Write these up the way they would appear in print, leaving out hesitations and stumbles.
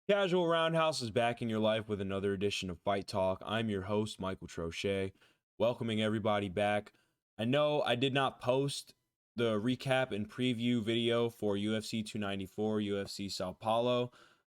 Casual Roundhouse is back in your life with another edition of Fight Talk. I'm your host, Michael Trochet, welcoming everybody back. I know I did not post the recap and preview video for UFC 294, UFC Sao Paulo.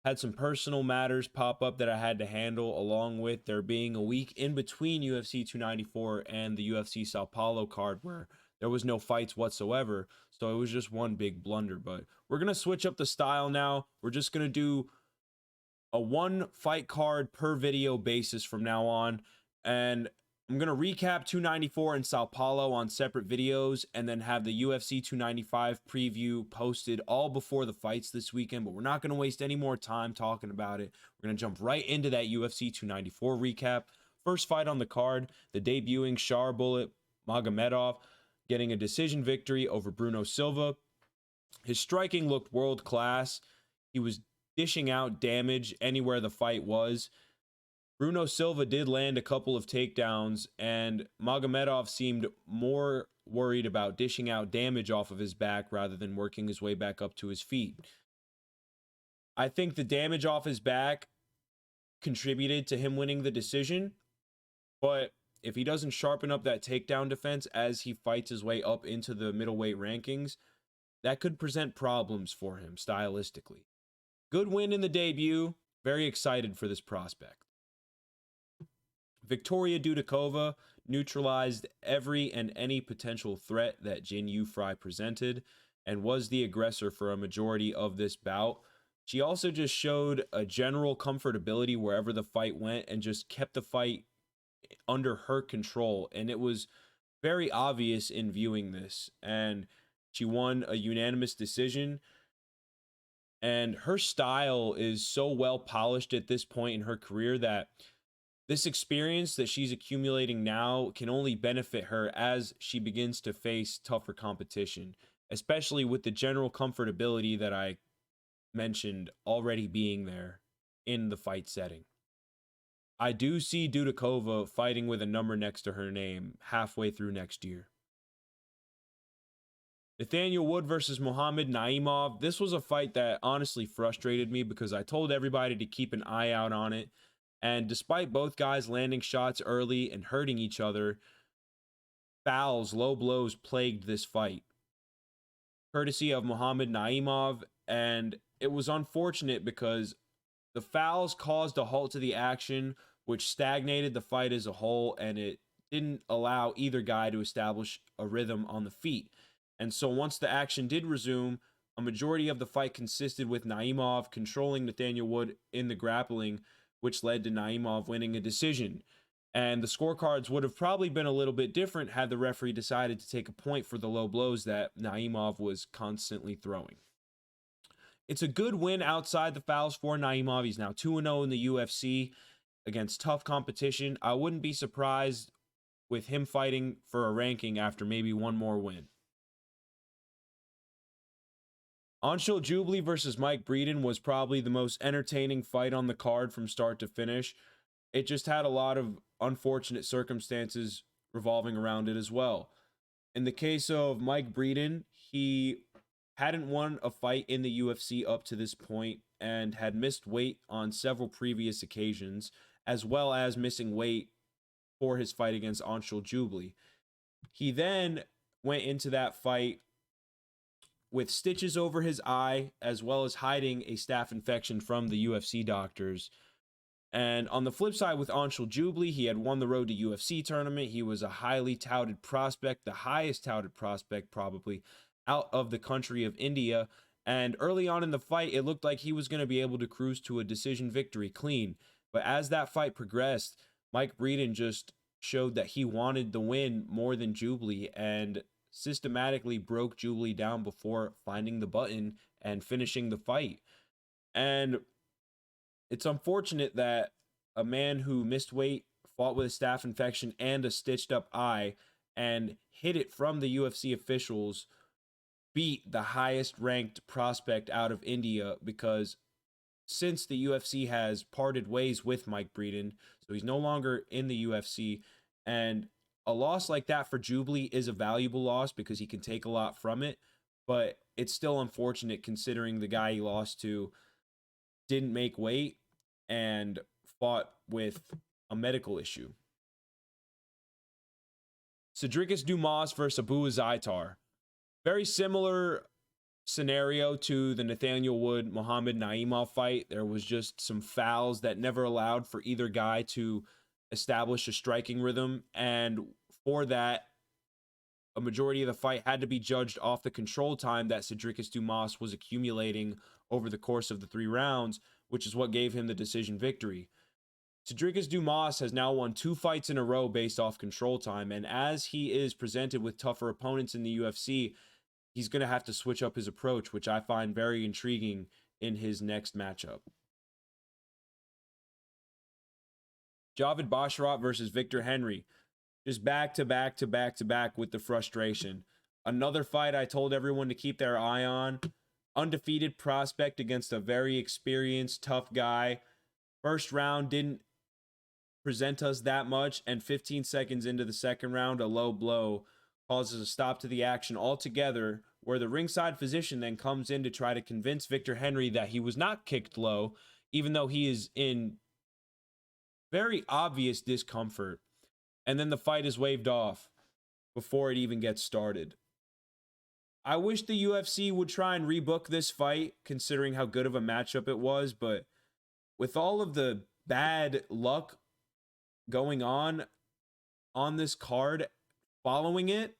Had some personal matters pop up that I had to handle, along with there being a week in between UFC 294 and the UFC Sao Paulo card where there was no fights whatsoever. So it was just one big blunder. But we're going to switch up the style now. We're just going to do a one fight card per video basis from now on. And I'm going to recap 294 and Sao Paulo on separate videos and then have the UFC 295 preview posted all before the fights this weekend. But we're not going to waste any more time talking about it. We're going to jump right into that UFC 294 recap. First fight on the card, the debuting Shar Bullet Magomedov getting a decision victory over Bruno Silva. His striking looked world class. He was dishing out damage anywhere the fight was. Bruno Silva did land a couple of takedowns, and Magomedov seemed more worried about dishing out damage off of his back rather than working his way back up to his feet. I think the damage off his back contributed to him winning the decision, but if he doesn't sharpen up that takedown defense as he fights his way up into the middleweight rankings, that could present problems for him stylistically. Good win in the debut. Very excited for this prospect. Victoria Dudakova neutralized every and any potential threat that Jin Yu Fry presented and was the aggressor for a majority of this bout. She also just showed a general comfortability wherever the fight went and just kept the fight under her control. And it was very obvious in viewing this. And she won a unanimous decision. And her style is so well polished at this point in her career that this experience that she's accumulating now can only benefit her as she begins to face tougher competition, especially with the general comfortability that I mentioned already being there in the fight setting. I do see Dudakova fighting with a number next to her name halfway through next year. Nathaniel Wood versus Muhamad MV. This was a fight that honestly frustrated me because I told everybody to keep an eye out on it. And despite both guys landing shots early and hurting each other, fouls, low blows plagued this fight, courtesy of Muhamad MV. And it was unfortunate because the fouls caused a halt to the action, which stagnated the fight as a whole, and it didn't allow either guy to establish a rhythm on the feet. And so once the action did resume, a majority of the fight consisted with Naimov controlling Nathaniel Wood in the grappling, which led to Naimov winning a decision. And the scorecards would have probably been a little bit different had the referee decided to take a point for the low blows that Naimov was constantly throwing. It's a good win outside the fouls for Naimov. He's now 2-0 in the UFC against tough competition. I wouldn't be surprised with him fighting for a ranking after maybe one more win. Anshul Jubli versus Mike Breeden was probably the most entertaining fight on the card from start to finish. It just had a lot of unfortunate circumstances revolving around it as well. In the case of Mike Breeden, he hadn't won a fight in the UFC up to this point and had missed weight on several previous occasions, as well as missing weight for his fight against Anshul Jubli. He then went into that fight with stitches over his eye, as well as hiding a staph infection from the UFC doctors. And on the flip side with Anshul Jubli, he had won the Road to UFC tournament. He was a highly touted prospect, the highest touted prospect probably out of the country of India. And early on in the fight, it looked like he was going to be able to cruise to a decision victory clean. But as that fight progressed, Mike Breeden just showed that he wanted the win more than Jubli and systematically broke Jubli down before finding the button and finishing the fight. And it's unfortunate that a man who missed weight, fought with a staph infection and a stitched up eye, and hid it from the UFC officials, beat the highest ranked prospect out of India, because since the UFC has parted ways with Mike Breeden, so he's no longer in the UFC, and a loss like that for Jubli is a valuable loss because he can take a lot from it, but it's still unfortunate considering the guy he lost to didn't make weight and fought with a medical issue. Dumas versus AbuZitar. Very similar scenario to the Nathaniel Wood Muhamad MV fight. There was just some fouls that never allowed for either guy to establish a striking rhythm, and for that, a majority of the fight had to be judged off the control time that Dumas was accumulating over the course of the 3 rounds, which is what gave him the decision victory. Dumas has now won 2 fights in a row based off control time, and as he is presented with tougher opponents in the UFC, he's going to have to switch up his approach, which I find very intriguing in his next matchup. Javid Basharat versus Victor Henry. Just back to back with the frustration. Another fight I told everyone to keep their eye on. Undefeated prospect against a very experienced, tough guy. First round didn't present us that much, and 15 seconds into the second round, a low blow causes a stop to the action altogether, where the ringside physician then comes in to try to convince Victor Henry that he was not kicked low, even though he is in very obvious discomfort. And then the fight is waved off before it even gets started. I wish the UFC would try and rebook this fight, considering how good of a matchup it was, but with all of the bad luck going on this card following it,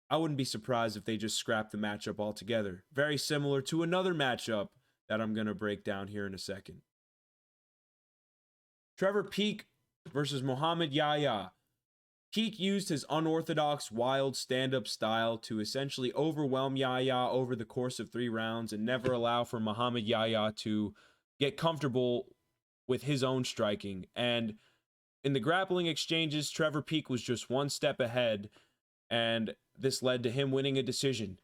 I wouldn't be surprised if they just scrapped the matchup altogether. Very similar to another matchup that I'm going to break down here in a second. Trevor Peek versus Yaya. Peek used his unorthodox, wild stand-up style to essentially overwhelm Yaya over the course of 3 rounds and never allow for Yaya to get comfortable with his own striking. And in the grappling exchanges, Trevor Peek was just 1 step ahead, and this led to him winning a decision.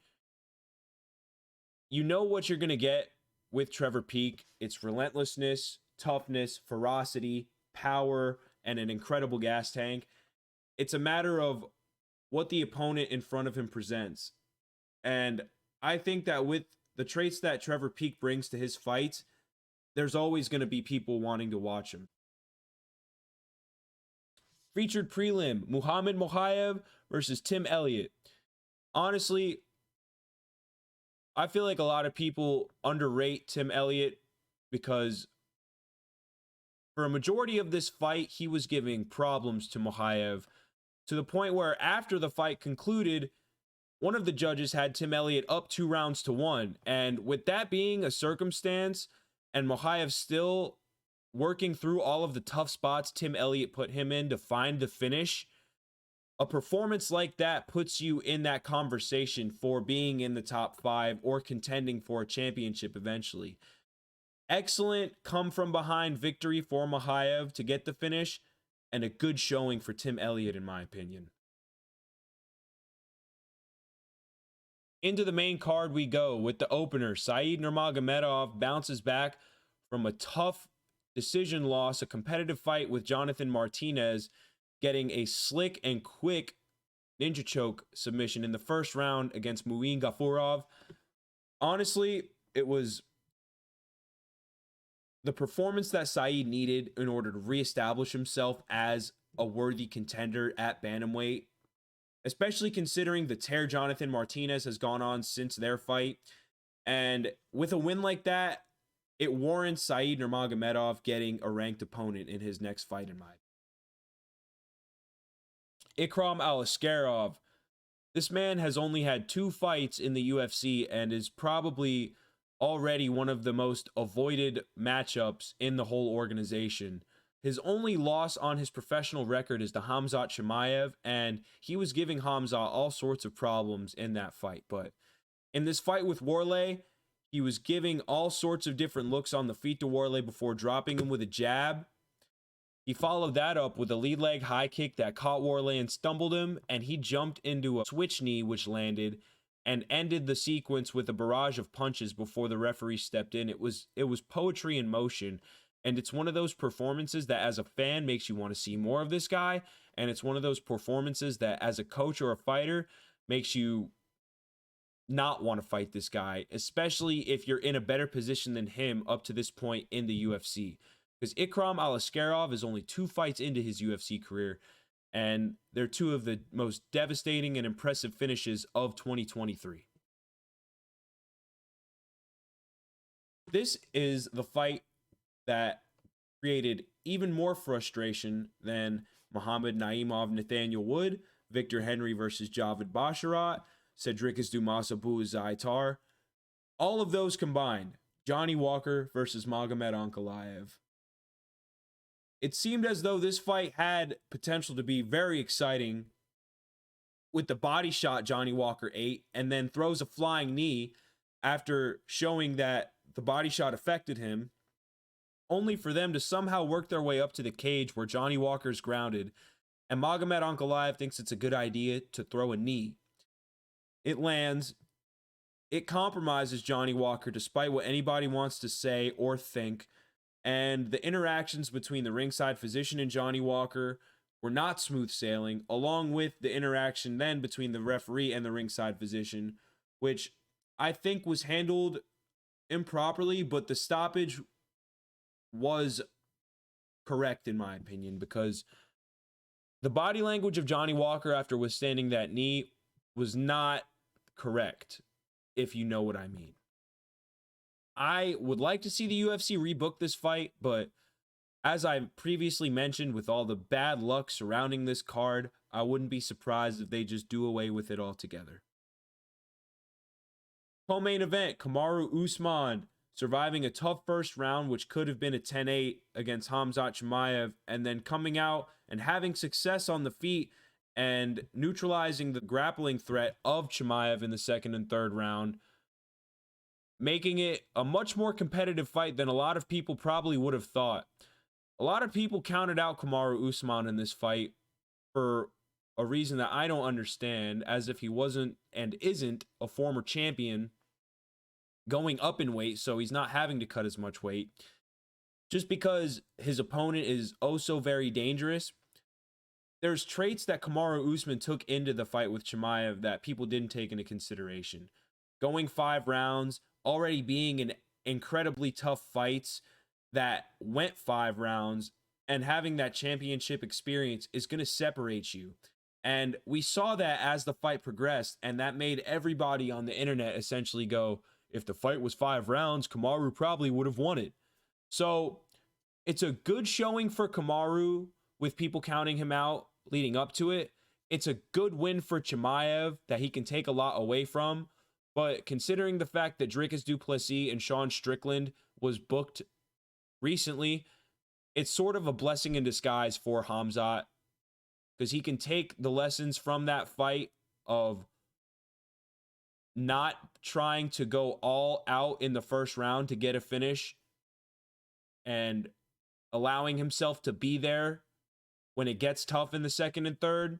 You know what you're going to get with Trevor Peek. It's relentlessness, toughness, ferocity, power, and an incredible gas tank. It's a matter of what the opponent in front of him presents. And I think that with the traits that Trevor Peek brings to his fights, there's always going to be people wanting to watch him. Featured prelim, Muhamad MV versus Tim Elliott. Honestly, I feel like a lot of people underrate Tim Elliott because for a majority of this fight, he was giving problems to Makhachev, to the point where after the fight concluded, one of the judges had Tim Elliott up 2 rounds to 1. And with that being a circumstance and Makhachev still working through all of the tough spots Tim Elliott put him in to find the finish, a performance like that puts you in that conversation for being in the top 5 or contending for a championship eventually. Excellent come from behind victory for Makhachev to get the finish, and a good showing for Tim Elliott in my opinion. Into the main card we go with the opener. Said Nurmagomedov bounces back from a tough decision loss, a competitive fight with Jonathan Martinez, getting a slick and quick ninja choke submission in the first round against Muin Gafurov. Honestly, it was the performance that Said needed in order to reestablish himself as a worthy contender at bantamweight, especially considering the tear Jonathan Martinez has gone on since their fight. And with a win like that, it warrants Said Nurmagomedov getting a ranked opponent in his next fight in my opinion. IKRAM ALISOV. This man has only had 2 fights in the UFC and is probably already one of the most avoided matchups in the whole organization. His only loss on his professional record is to Khamzat Chimaev, and he was giving Khamzat all sorts of problems in that fight. But in this fight with Warley, he was giving all sorts of different looks on the feet to Warley before dropping him with a jab. He followed that up with a lead leg high kick that caught Warley and stumbled him, and he jumped into a switch knee which landed and ended the sequence with a barrage of punches before the referee stepped in. It was poetry in motion, and it's one of those performances that as a fan makes you want to see more of this guy, and it's one of those performances that as a coach or a fighter makes you not want to fight this guy, especially if you're in a better position than him up to this point in the UFC. Because IKRAM ALISOV is only 2 fights into his UFC career, and they're 2 of the most devastating and impressive finishes of 2023. This is the fight that created even more frustration than Muhamad MV Nathaniel Wood, Victor Henry versus Javid Basharat, Cedricus Dumas AbuZitar. All of those combined, Johnny Walker versus Magomed Ankalaev. It seemed as though this fight had potential to be very exciting with the body shot Johnny Walker ate and then throws a flying knee after showing that the body shot affected him, only for them to somehow work their way up to the cage where Johnny Walker's grounded, and Magomed Ankalaev thinks it's a good idea to throw a knee. It lands. It compromises Johnny Walker despite what anybody wants to say or think, and the interactions between the ringside physician and Johnny Walker were not smooth sailing, along with the interaction then between the referee and the ringside physician, which I think was handled improperly, but the stoppage was correct in my opinion, because the body language of Johnny Walker after withstanding that knee was not correct, if you know what I mean. I would like to see the UFC rebook this fight, but as I previously mentioned, with all the bad luck surrounding this card, I wouldn't be surprised if they just do away with it altogether. Co-main event, Kamaru Usman surviving a tough first round, which could have been a 10-8 against Khamzat Chimaev, and then coming out and having success on the feet and neutralizing the grappling threat of Chimaev in the second and third round, making it a much more competitive fight than a lot of people probably would have thought. A lot of people counted out Kamaru Usman in this fight for a reason that I don't understand, as if he wasn't and isn't a former champion going up in weight, so he's not having to cut as much weight. Just because his opponent is oh so very dangerous, there's traits that Kamaru Usman took into the fight with Chimaev that people didn't take into consideration. Going 5 rounds, already being in incredibly tough fights that went 5 rounds, and having that championship experience is going to separate you. And we saw that as the fight progressed, and that made everybody on the internet essentially go, if the fight was 5 rounds, Kamaru probably would have won it. So it's a good showing for Kamaru with people counting him out leading up to it. It's a good win for Chimaev that he can take a lot away from. But considering the fact that Dricus du Plessis and Sean Strickland was booked recently, it's sort of a blessing in disguise for Khamzat, because he can take the lessons from that fight of not trying to go all out in the first round to get a finish and allowing himself to be there when it gets tough in the second and third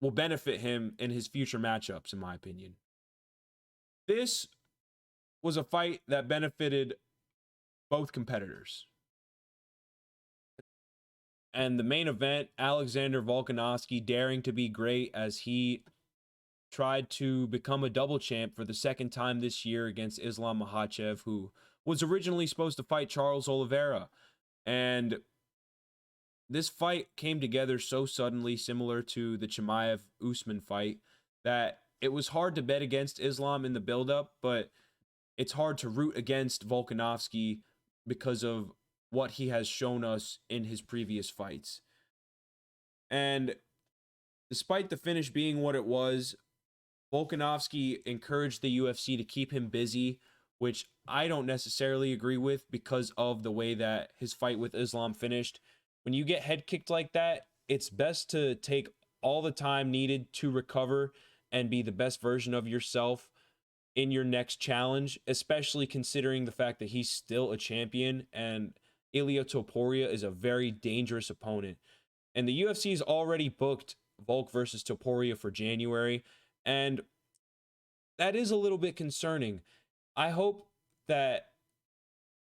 will benefit him in his future matchups, in my opinion. This was a fight that benefited both competitors. And the main event, Alexander Volkanovski daring to be great as he tried to become a double champ for the second time this year against Islam Makhachev, who was originally supposed to fight Charles Oliveira. And this fight came together so suddenly, similar to the Chimaev-Usman fight, that it was hard to bet against Islam in the buildup, but it's hard to root against Volkanovski because of what he has shown us in his previous fights. And despite the finish being what it was, Volkanovski encouraged the UFC to keep him busy, which I don't necessarily agree with because of the way that his fight with Islam finished. When you get head kicked like that, it's best to take all the time needed to recover and be the best version of yourself in your next challenge, especially considering the fact that he's still a champion and Ilia Topuria is a very dangerous opponent. And the UFC's already booked Volk versus Topuria for January, and that is a little bit concerning. I hope that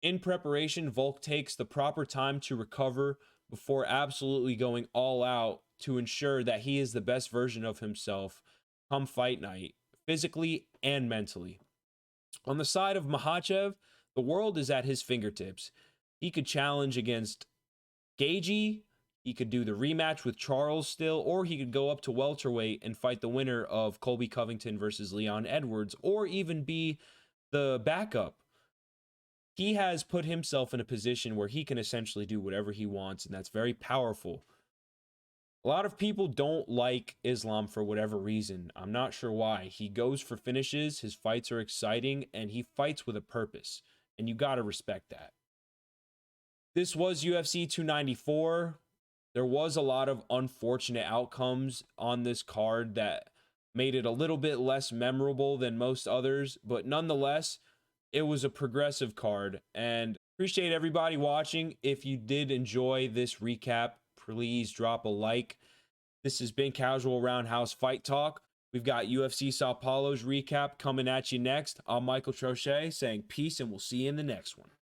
in preparation, Volk takes the proper time to recover before absolutely going all out to ensure that he is the best version of himself come fight night physically and mentally. On the side of Makhachev, the world is at his fingertips. He could challenge against Gagey, he could do the rematch with Charles still, or he could go up to welterweight and fight the winner of Colby Covington versus Leon Edwards, or even be the backup. He has put himself in a position where he can essentially do whatever he wants, and that's very powerful. A lot of people don't like Islam for whatever reason. I'm not sure why. He goes for finishes, his fights are exciting, and he fights with a purpose, and you got to respect that. This was UFC 294. There was a lot of unfortunate outcomes on this card that made it a little bit less memorable than most others, but nonetheless, it was a progressive card, and appreciate everybody watching. If you did enjoy this recap, please drop a like. This has been Casual Roundhouse Fight Talk. We've got UFC Sao Paulo's recap coming at you next. I'm Michael Trochet saying peace, and we'll see you in the next one.